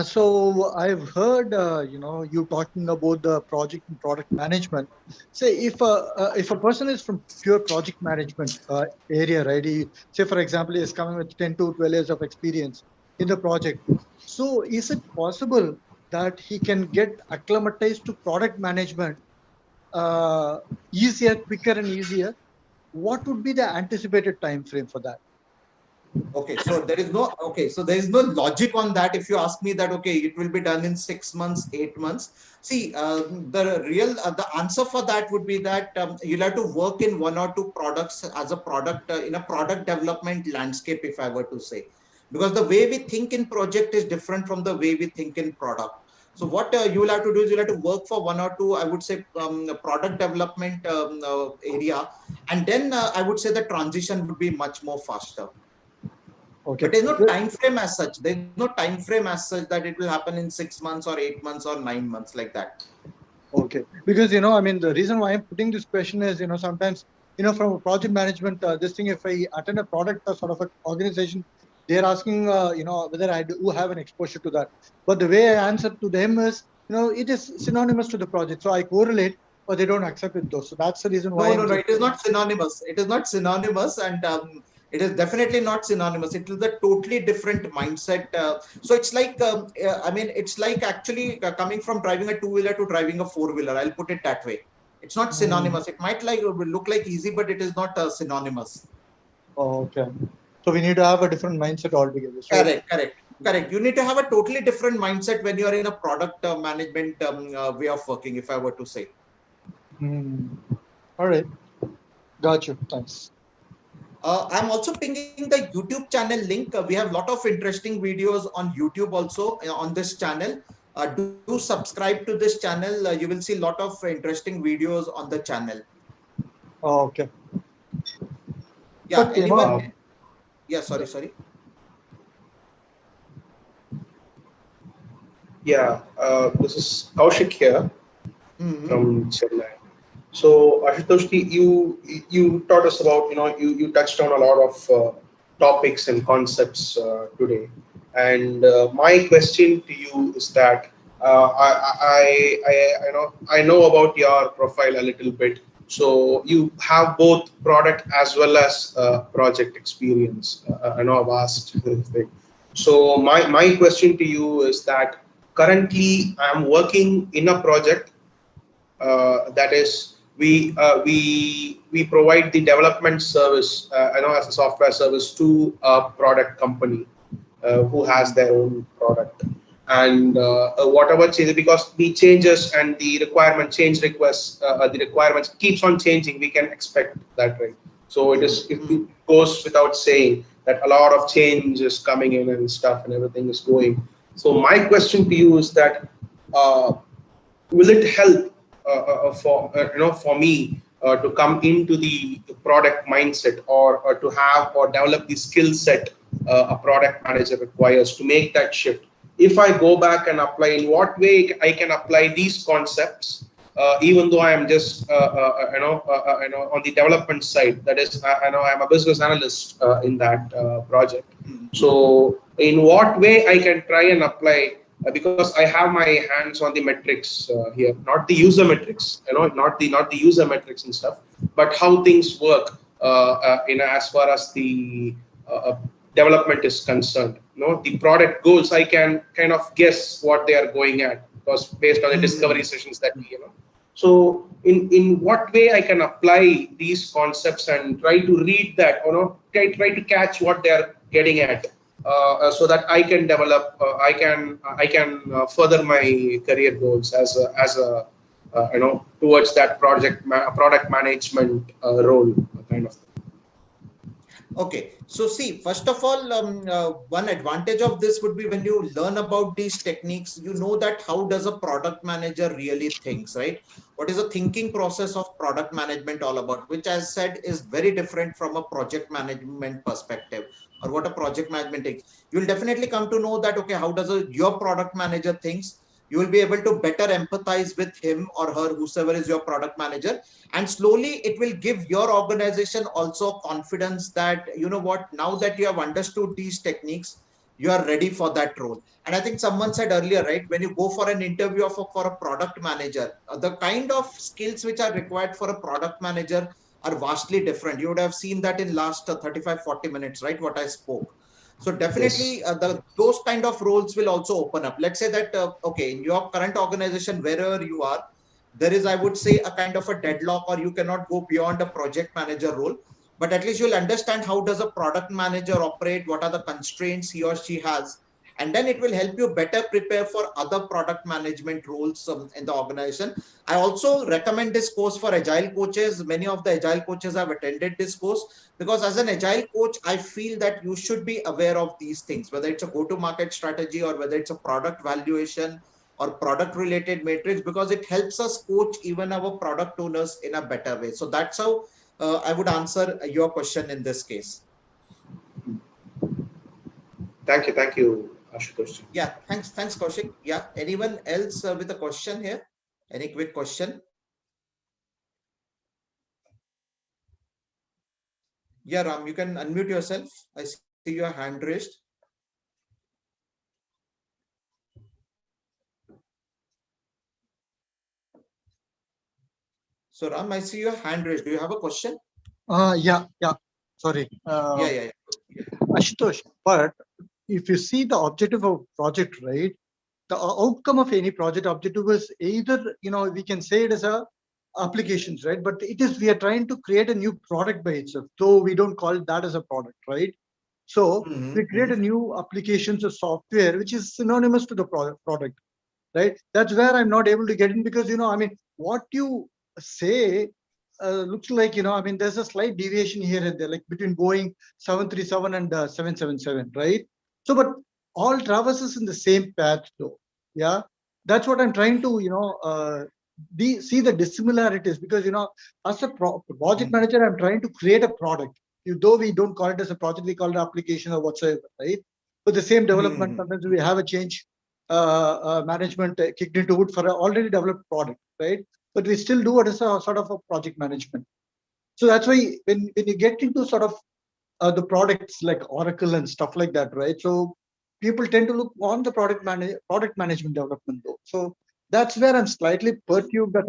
So I've heard, you talking about the project and product management. Say if a person is from pure project management area, right? Say for example, he is coming with 10 to 12 years of experience in the project. So is it possible that he can get acclimatized to product management easier, quicker, and easier? What would be the anticipated time frame for that? Okay, so there is no logic on that. If you ask me that, okay, it will be done in 6 months, 8 months. See, the answer for that would be that you'll have to work in 1 or 2 products as a product in a product development landscape, if I were to say, because the way we think in project is different from the way we think in product. So what you will have to do is you'll have to work for 1 or 2, I would say, product development area, and then I would say the transition would be much more faster. Okay. But there's no time frame as such. There's no time frame as such that it will happen in 6 months or 8 months or 9 months like that. Okay. Because, I mean, the reason why I'm putting this question is, sometimes, from a project management, this thing, if I attend a product sort of an organization, they're asking, whether I do have an exposure to that. But the way I answer to them is, it is synonymous to the project. So I correlate or they don't accept it though. So that's the reason why No, I'm no, no. just. It is not synonymous. It is not synonymous, and it is definitely not synonymous. It is a totally different mindset. So it's like, I mean, it's like actually coming from driving a two-wheeler to driving a four-wheeler. I'll put it that way. It's not synonymous. It might like look like easy, but it is not synonymous. Oh, okay. So we need to have a different mindset altogether. So Correct, correct, correct. You need to have a totally different mindset when you are in a product management way of working, if I were to say. all right, got you. Thanks. I'm also pinging the YouTube channel link. We have a lot of interesting videos on YouTube also on this channel. Do subscribe to this channel. You will see a lot of interesting videos on the channel. Oh, okay. Yeah, But anyone? Yeah, sorry. Yeah, this is Kaushik here Mm-hmm. from Chennai. So Ashutosh, you taught us about, you touched on a lot of topics and concepts today, and my question to you is that I know about your profile a little bit. So you have both product as well as project experience. I know I've asked this thing. So my question to you is that currently I'm working in a project that is we provide the development service as a software service to a product company who has their own product, and whatever changes, because the changes and the requirement change requests, the requirements keeps on changing, we can expect that, right? So it goes without saying that a lot of change is coming in and stuff and everything is going. So my question to you is that uh, will it help for me to come into the product mindset, or to have or develop the skill set a product manager requires to make that shift? If I go back and apply, in what way I can apply these concepts, even though I am just on the development side, that is, I know I'm a business analyst in that project. So in what way I can try and apply, because I have my hands on the metrics here, not the user metrics, not the user metrics and stuff, but how things work as far as the development is concerned. The product goals, I can kind of guess what they are going at, because based on the discovery sessions that we. So in what way I can apply these concepts and try to read that, try to catch what they are getting at, so that I can develop, I can further my career goals as a towards that product management role kind of thing. Okay, so see, first of all, one advantage of this would be when you learn about these techniques, you know that how does a product manager really thinks, right? What is the thinking process of product management all about, which as said is very different from a project management perspective, or what a project management takes. You'll definitely come to know that, okay, how does your product manager thinks? You will be able to better empathize with him or her, whosoever is your product manager, and slowly it will give your organization also confidence that, you know what, now that you have understood these techniques, you are ready for that role. And I think someone said earlier, right, when you go for an interview for a product manager, the kind of skills which are required for a product manager are vastly different. You would have seen that in last 35-40 minutes, right, what I spoke. So Yes. definitely those kind of roles will also open up. Let's say that okay, in your current organization, wherever you are, there is, I would say, a kind of a deadlock, or you cannot go beyond a project manager role, but at least you'll understand how does a product manager operate, what are the constraints he or she has, and then it will help you better prepare for other product management roles in the organization. I also recommend this course for agile coaches. Many of the agile coaches have attended this course, because as an agile coach, I feel that you should be aware of these things, whether it's a go to market strategy or whether it's a product valuation or product related matrix, because it helps us coach even our product owners in a better way. So that's how I would answer your question in this case. Thank you, Ashutosh. Yeah, thanks, Kaushik. Yeah, anyone else with a question here? Any quick question? Yeah, Ram, you can unmute yourself. I see your hand raised. So Ram, I see your hand raised. Do you have a question? Yeah. Sorry. Yeah. Ashutosh, but if you see the objective of project, right? The outcome of any project objective is either, we can say it as a applications, right? But it is, we are trying to create a new product by itself, though we don't call that as a product, right? So we create a new applications or software which is synonymous to the product, right? That's where I'm not able to get in because, what you say looks like, there's a slight deviation here and there, like between Boeing 737 and 777, right? So, but all traverses in the same path though. Yeah. That's what I'm trying to, see the dissimilarities because, as a project manager, I'm trying to create a product. Though we don't call it as a project, we call it application or whatsoever, right? But the same development, sometimes we have a change management kicked into it for an already developed product, right? But we still do it as a sort of a project management. So that's why when you get into sort of the products like Oracle and stuff like that, right? So people tend to look on the product management development though. So that's where I'm slightly perturbed at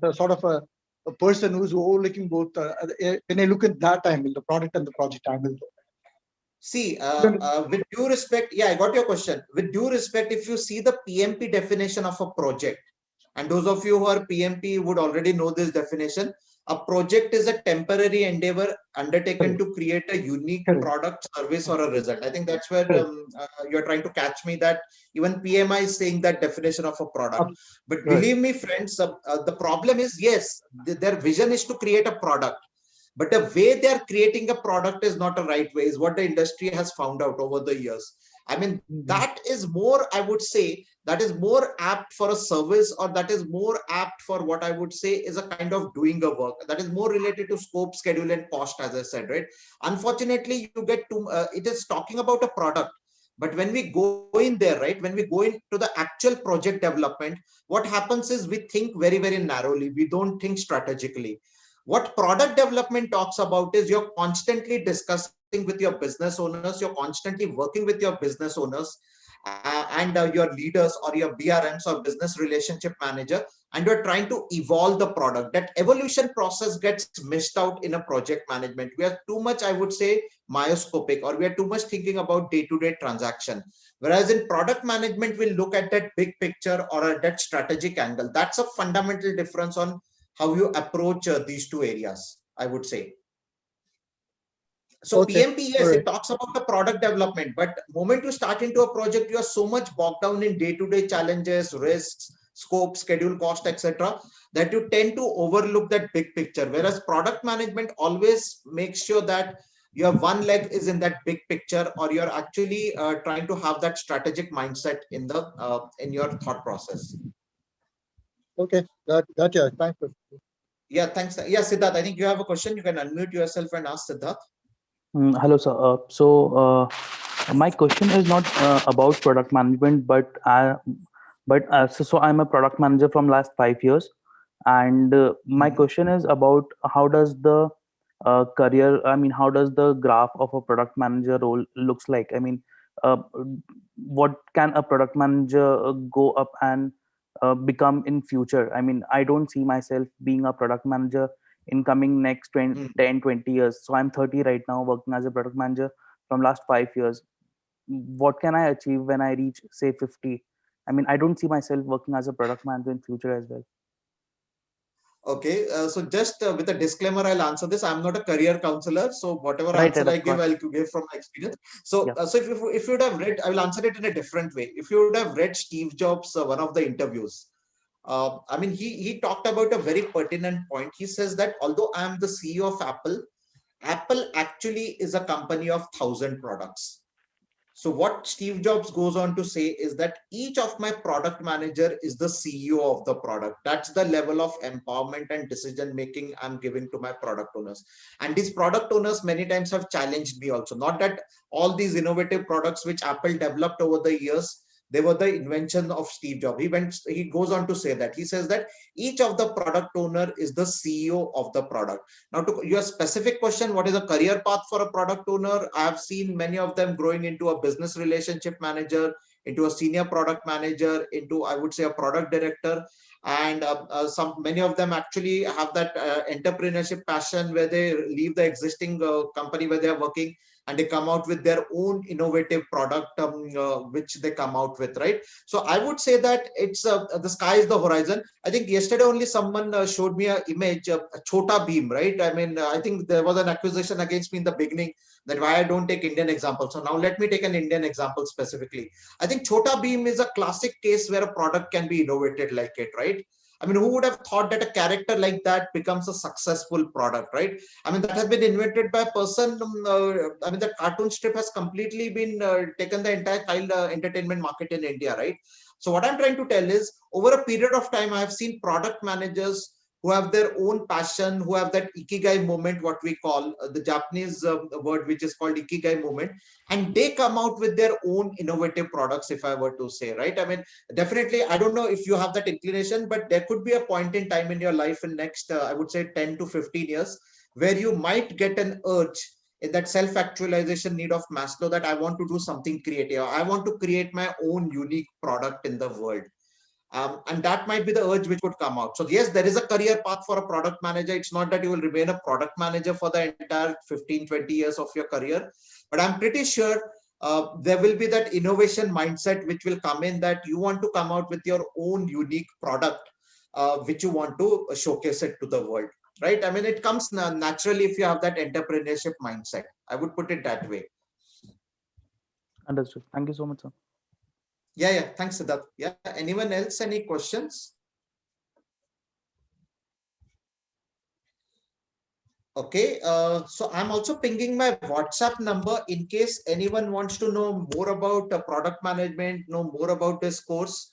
a sort of a person who's overlooking both. When I look at that angle, the product and the project angle. See, with due respect, yeah, I got your question. With due respect, if you see the PMP definition of a project, and those of you who are PMP would already know this definition, a project is a temporary endeavor undertaken to create a unique product, service, or a result. I think that's where you're trying to catch me, that even PMI is saying that definition of a product. But believe me, friends, the problem is, yes, their vision is to create a product. But the way they are creating a product is not a right way, is what the industry has found out over the years. I mean, that is more, I would say, that is more apt for a service, or that is more apt for what I would say is a kind of doing a work that is more related to scope, schedule, and cost, as I said, right? Unfortunately, you get to, it is talking about a product. But when we go in there, right, when we go into the actual project development, what happens is we think very, very narrowly. We don't think strategically. What product development talks about is you're constantly discussing with your business owners, you're constantly working with your business owners and your leaders or your BRMs or business relationship manager, and you're trying to evolve the product. That evolution process gets missed out in a project management. We are too much, I would say, myoscopic, or we are too much thinking about day-to-day transaction. Whereas in product management, we'll look at that big picture or at that strategic angle. That's a fundamental difference on how you approach these two areas, I would say. So PMP, yes, it talks about the product development, but moment you start into a project, you are so much bogged down in day-to-day challenges, risks, scope, schedule, cost, etc., that you tend to overlook that big picture. Whereas product management always makes sure that your one leg is in that big picture, or you're actually trying to have that strategic mindset in the in your thought process. Okay, gotcha. Thanks. Yeah, thanks. Yeah, Siddharth, I think you have a question. You can unmute yourself and ask Siddharth. Hello, sir. My question is not about product management, but so I'm a product manager from last 5 years, and my question is about how does the career? I mean, how does the graph of a product manager role looks like? I mean, what can a product manager go up and become in future? I mean, I don't see myself being a product manager in coming next 10 20 years. So I'm 30 right now, working as a product manager from last 5 years. What can I achieve when I reach, say, 50? I mean, I don't see myself working as a product manager in future as well. Okay, so just with a disclaimer, I'll answer this. I'm not a career counselor, so whatever answer I give, I'll give from my experience. So, so if you would have read, I will answer it in a different way. If you would have read Steve Jobs, one of the interviews, I mean, he talked about a very pertinent point. He says that although I am the CEO of Apple, Apple actually is a company of 1,000 products. So what Steve Jobs goes on to say is that each of my product manager is the CEO of the product. That's the level of empowerment and decision making I'm giving to my product owners. And these product owners many times have challenged me also. Not that all these innovative products which Apple developed over the years, they were the invention of Steve Jobs. He goes on to say that. He says that each of the product owner is the CEO of the product. Now, to your specific question, what is a career path for a product owner? I have seen many of them growing into a business relationship manager, into a senior product manager, into, I would say, a product director. And many of them actually have that entrepreneurship passion, where they leave the existing company where they are working and they come out with their own innovative product, which they come out with, right? So I would say that it's the sky is the horizon. I think yesterday only someone showed me an image of a Chota Beam, right? I mean, I think there was an accusation against me in the beginning that why I don't take Indian examples. So now let me take an Indian example specifically. I think Chota Beam is a classic case where a product can be innovated like it, right? I mean, who would have thought that a character like that becomes a successful product, right? I mean, that has been invented by a person. I mean, the cartoon strip has completely been taken the entire child entertainment market in India, right? So what I'm trying to tell is, over a period of time, I have seen product managers who have their own passion, who have that ikigai moment, what we call the Japanese word, which is called ikigai moment, and they come out with their own innovative products, if I were to say, right? I mean, definitely, I don't know if you have that inclination, but there could be a point in time in your life in next, I would say 10 to 15 years, where you might get an urge in that self-actualization need of Maslow, that I want to do something creative. I want to create my own unique product in the world. And that might be the urge which would come out. So yes, there is a career path for a product manager. It's not that you will remain a product manager for the entire 15, 20 years of your career, but I'm pretty sure there will be that innovation mindset which will come in, that you want to come out with your own unique product, which you want to showcase it to the world, right? I mean, it comes naturally if you have that entrepreneurship mindset. I would put it that way. Understood. Thank you so much, sir. Yeah. Thanks, Siddharth. Yeah. Anyone else? Any questions? Okay. So I'm also pinging my WhatsApp number in case anyone wants to know more about product management, know more about this course.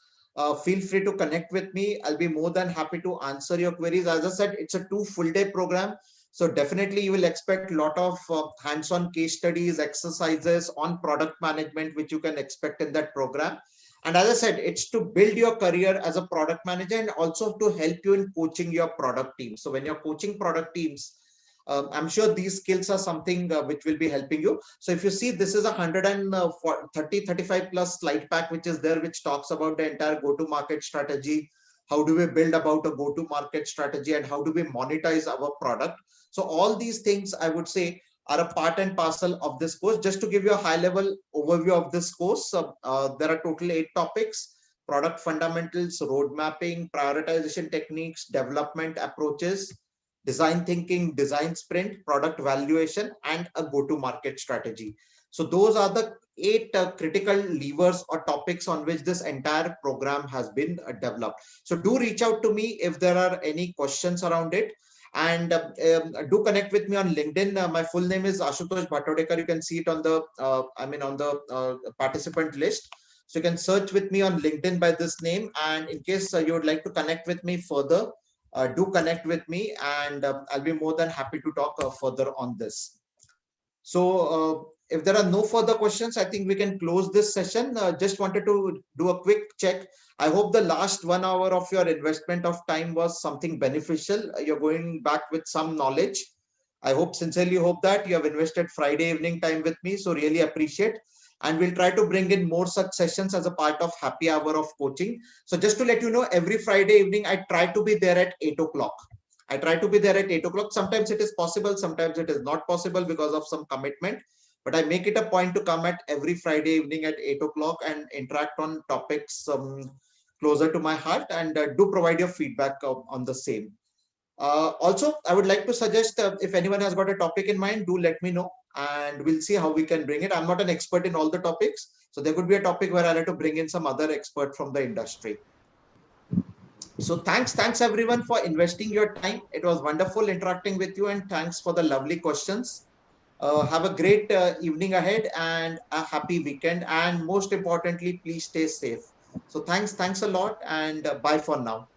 Feel free to connect with me. I'll be more than happy to answer your queries. As I said, it's a 2 full day program. So definitely you will expect a lot of hands-on case studies, exercises on product management, which you can expect in that program. And as I said, it's to build your career as a product manager and also to help you in coaching your product team. So when you're coaching product teams, I'm sure these skills are something which will be helping you. So if you see, this is a 35 plus slide pack, which is there, which talks about the entire go-to-market strategy. How do we build about a go-to-market strategy, and how do we monetize our product? So all these things, I would say, are a part and parcel of this course. Just to give you a high-level overview of this course, there are total 8 topics: product fundamentals, road mapping, prioritization techniques, development approaches, design thinking, design sprint, product valuation, and a go-to-market strategy. So those are the 8 critical levers or topics on which this entire program has been developed. So do reach out to me if there are any questions around it. And do connect with me on LinkedIn. My full name is Ashutosh Bhattodekar. You can see it on the, on the participant list. So you can search with me on LinkedIn by this name. And in case you would like to connect with me further, do connect with me, and I'll be more than happy to talk further on this. So if there are no further questions, I think we can close this session. Just wanted to do a quick check. I hope the last 1 hour of your investment of time was something beneficial. You're going back with some knowledge. I sincerely hope that you have invested Friday evening time with me. So really appreciate. And we'll try to bring in more such sessions as a part of happy hour of coaching. So just to let you know, every Friday evening, I try to be there at 8 o'clock. I try to be there at 8 o'clock. Sometimes it is possible, sometimes it is not possible because of some commitment. But I make it a point to come at every Friday evening at 8 o'clock and interact on topics closer to my heart, and do provide your feedback on the same. Also, I would like to suggest if anyone has got a topic in mind, do let me know, and we'll see how we can bring it. I'm not an expert in all the topics, so there could be a topic where I'll have to bring in some other expert from the industry. So thanks everyone for investing your time. It was wonderful interacting with you, and thanks for the lovely questions. Have a great evening ahead and a happy weekend. And most importantly, please stay safe. So thanks a lot, and bye for now.